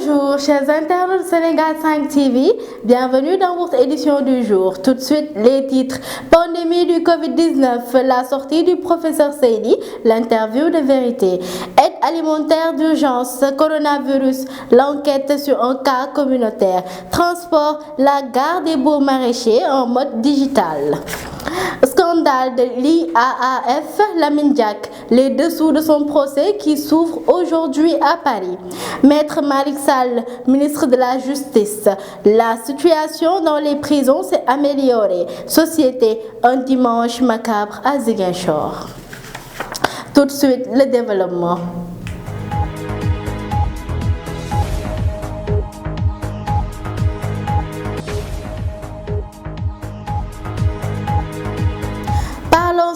Bonjour chers internautes de Sénégal 5 TV, bienvenue dans votre édition du jour. Tout de suite les titres: pandémie du Covid-19, la sortie du professeur Seydi, l'interview de vérité, aide alimentaire d'urgence, coronavirus, l'enquête sur un cas communautaire, transport, la gare des Beaux Maraîchers en mode digital. Scandale de l'IAAF, Lamine Diack, les dessous de son procès qui s'ouvre aujourd'hui à Paris. Maître Malick Sall, ministre de la Justice, la situation dans les prisons s'est améliorée. Société, un dimanche macabre à Ziguinchor. Tout de suite, le développement.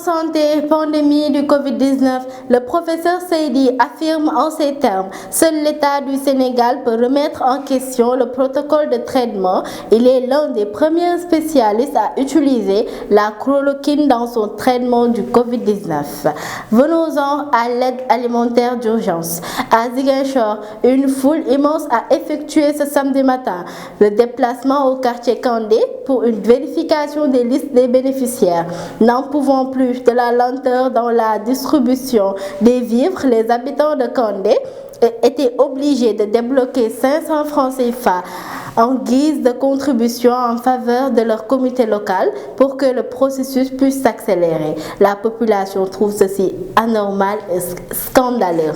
Santé, pandémie du Covid-19, le professeur Seydi affirme en ces termes: seul l'État du Sénégal peut remettre en question le protocole de traitement. Il est l'un des premiers spécialistes à utiliser la chloroquine dans son traitement du Covid-19. Venons-en à l'aide alimentaire d'urgence. À Ziguinchor, une foule immense a effectué ce samedi matin le déplacement au quartier Kandé pour une vérification des listes des bénéficiaires. N'en pouvant plus de la lenteur dans la distribution des vivres, les habitants de Kandé étaient obligés de débloquer 500 francs CFA en guise de contribution en faveur de leur comité local pour que le processus puisse s'accélérer. La population trouve ceci anormal et scandaleux.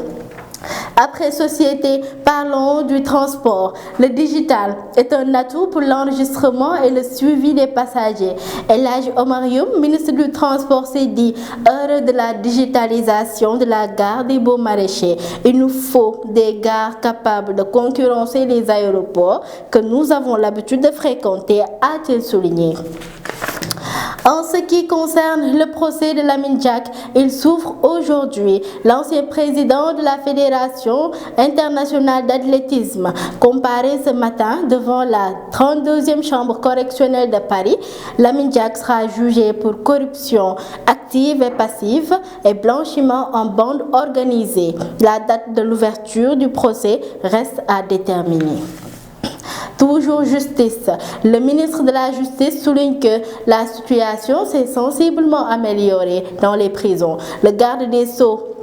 Après société, parlons du transport. Le digital est un atout pour l'enregistrement et le suivi des passagers. El Hadji Omar Youm, ministre du Transport, s'est dit heureux de la digitalisation de la gare des Beaux Maraîchers. Il nous faut des gares capables de concurrencer les aéroports que nous avons l'habitude de fréquenter, a-t-il souligné. En ce qui concerne le procès de Lamine Diack, il s'ouvre aujourd'hui. L'ancien président de la Fédération internationale d'athlétisme, comparé ce matin devant la 32e chambre correctionnelle de Paris. Lamine Diack sera jugé pour corruption active et passive et blanchiment en bande organisée. La date de l'ouverture du procès reste à déterminer. Toujours justice. Le ministre de la Justice souligne que la situation s'est sensiblement améliorée dans les prisons. Le garde des Sceaux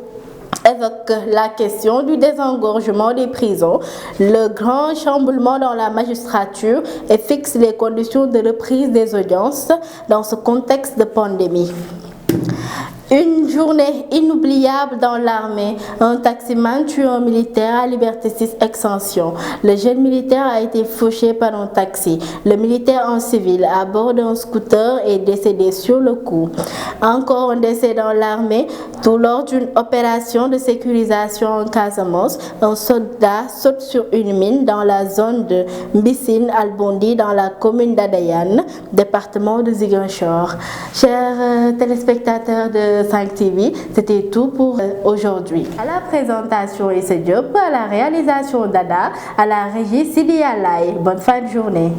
évoque la question du désengorgement des prisons, le grand chamboulement dans la magistrature et fixe les conditions de reprise des audiences dans ce contexte de pandémie. Une journée inoubliable dans l'armée. Un taximan tue un militaire à Liberté 6 Extension. Le jeune militaire a été fauché par un taxi. Le militaire en civil à bord d'un scooter est décédé sur le coup. Encore un décès dans l'armée. Tout lors d'une opération de sécurisation en Casamance, un soldat saute sur une mine dans la zone de Mbissine Albondi dans la commune d'Adayane, département de Ziguinchor. Chers téléspectateurs de 5 TV, c'était tout pour aujourd'hui. À la présentation Issa Diop, à la réalisation Dada, à la régie Sidi Alay. Bonne fin de journée.